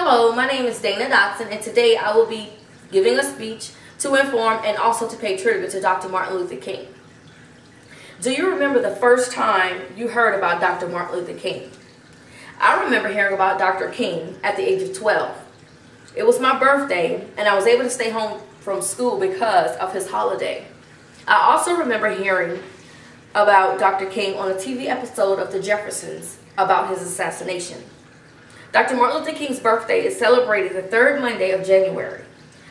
Hello, my name is Dana Dotson, and today I will be giving a speech to inform and also to pay tribute to Dr. Martin Luther King. Do you remember the first time you heard about Dr. Martin Luther King? I remember hearing about Dr. King at the age of 12. It was my birthday, and I was able to stay home from school because of his holiday. I also remember hearing about Dr. King on a TV episode of The Jeffersons about his assassination. Dr. Martin Luther King's birthday is celebrated the third Monday of January.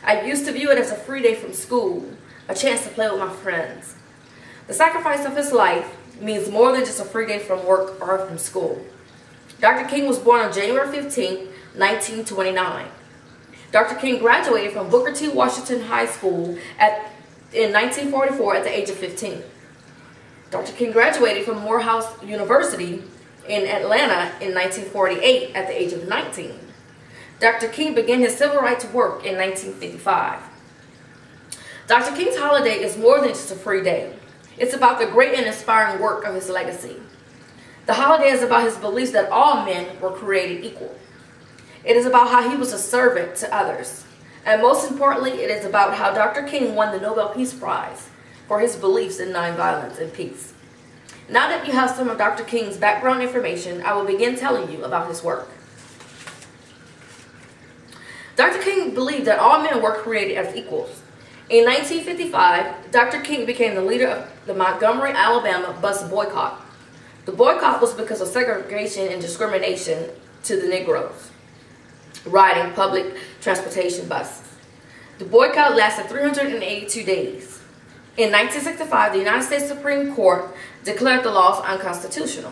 I used to view it as a free day from school, a chance to play with my friends. The sacrifice of his life means more than just a free day from work or from school. Dr. King was born on January 15, 1929. Dr. King graduated from Booker T. Washington High School in 1944 at the age of 15. Dr. King graduated from Morehouse University in Atlanta in 1948 at the age of 19. Dr. King began his civil rights work in 1955. Dr. King's holiday is more than just a free day. It's about the great and inspiring work of his legacy. The holiday is about his beliefs that all men were created equal. It is about how he was a servant to others. And most importantly, it is about how Dr. King won the Nobel Peace Prize for his beliefs in nonviolence and peace. Now that you have some of Dr. King's background information, I will begin telling you about his work. Dr. King believed that all men were created as equals. In 1955, Dr. King became the leader of the Montgomery, Alabama bus boycott. The boycott was because of segregation and discrimination to the Negroes riding public transportation buses. The boycott lasted 382 days. In 1965, the United States Supreme Court declared the laws unconstitutional.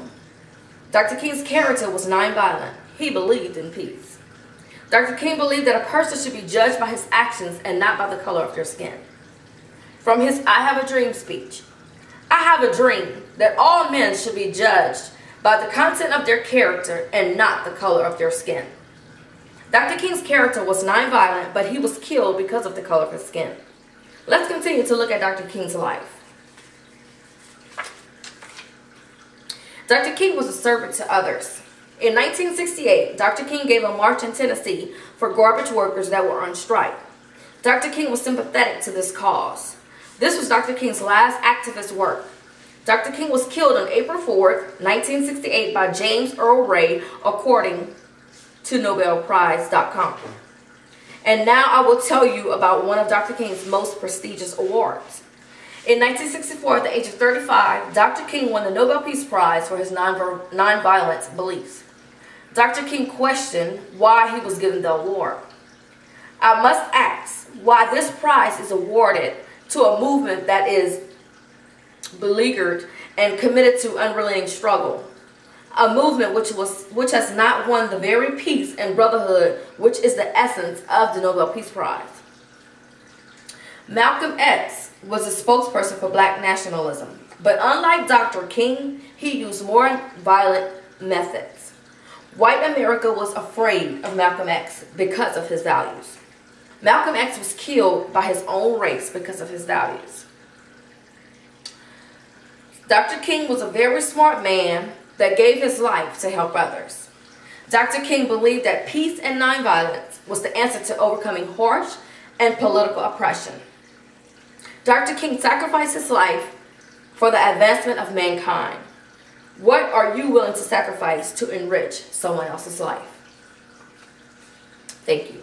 Dr. King's character was nonviolent. He believed in peace. Dr. King believed that a person should be judged by his actions and not by the color of their skin. From his I Have a Dream speech, I have a dream that all men should be judged by the content of their character and not the color of their skin. Dr. King's character was nonviolent, but he was killed because of the color of his skin. Let's continue to look at Dr. King's life. Dr. King was a servant to others. In 1968, Dr. King gave a march in Tennessee for garbage workers that were on strike. Dr. King was sympathetic to this cause. This was Dr. King's last activist work. Dr. King was killed on April 4th, 1968 by James Earl Ray, according to NobelPrize.com. And now I will tell you about one of Dr. King's most prestigious awards. In 1964, at the age of 35, Dr. King won the Nobel Peace Prize for his nonviolent beliefs. Dr. King questioned why he was given the award. I must ask why this prize is awarded to a movement that is beleaguered and committed to unrelenting struggle. A movement which has not won the very peace and brotherhood which is the essence of the Nobel Peace Prize. Malcolm X was a spokesperson for black nationalism, but unlike Dr. King, he used more violent methods. White America was afraid of Malcolm X because of his values. Malcolm X was killed by his own race because of his values. Dr. King was a very smart man that gave his life to help others. Dr. King believed that peace and nonviolence was the answer to overcoming harsh and political oppression. Dr. King sacrificed his life for the advancement of mankind. What are you willing to sacrifice to enrich someone else's life? Thank you.